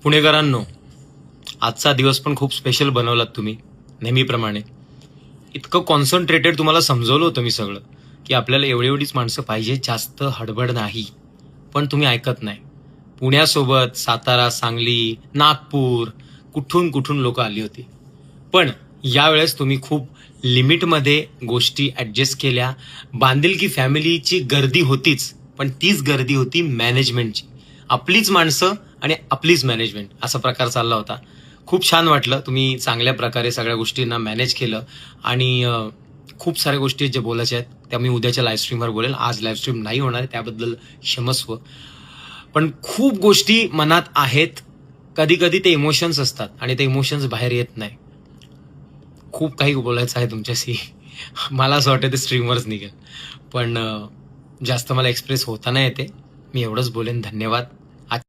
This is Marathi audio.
पुणेकरांनो, आजचा दिवस पण खूप स्पेशल बनवलात तुम्ही नेहमीप्रमाणे. इतकं कॉन्सन्ट्रेटेड तुम्हाला समजवलं होतं मी सगळं, की आपल्याला एवढीच माणसं पाहिजे, जास्त हडबड नाही. पण तुम्ही ऐकत नाही. पुण्यासोबत सातारा, सांगली, नागपूर, कुठून कुठून लोक आली होती. पण यावेळेस तुम्ही खूप लिमिटमध्ये गोष्टी ॲडजस्ट केल्या. बांधिलकी फॅमिलीची गर्दी होतीच, पण तीच गर्दी होती मॅनेजमेंटची. आपलीच माणसं आणि आपलीच मॅनेजमेंट असा प्रकार चालला होता. खूप छान वाटलं. तुम्ही चांगल्या प्रकारे सगळ्या गोष्टींना मॅनेज केलं आणि खूप साऱ्या गोष्टी ज्या बोलायच्या आहेत त्या मी उद्याच्या लाईव्ह स्ट्रीमवर बोलेल. आज लाईव्ह स्ट्रीम नाही होणार आहे, त्याबद्दल क्षमस्व. पण खूप गोष्टी मनात आहेत. कधी कधी ते इमोशन्स असतात आणि ते इमोशन्स बाहेर येत नाही. खूप काही बोलायचं आहे तुमच्याशी. मला असं वाटतं ते स्ट्रीमवरच निघेल, पण जास्त मला एक्सप्रेस होता नाही येते. मी एवढंच बोलेन. धन्यवाद.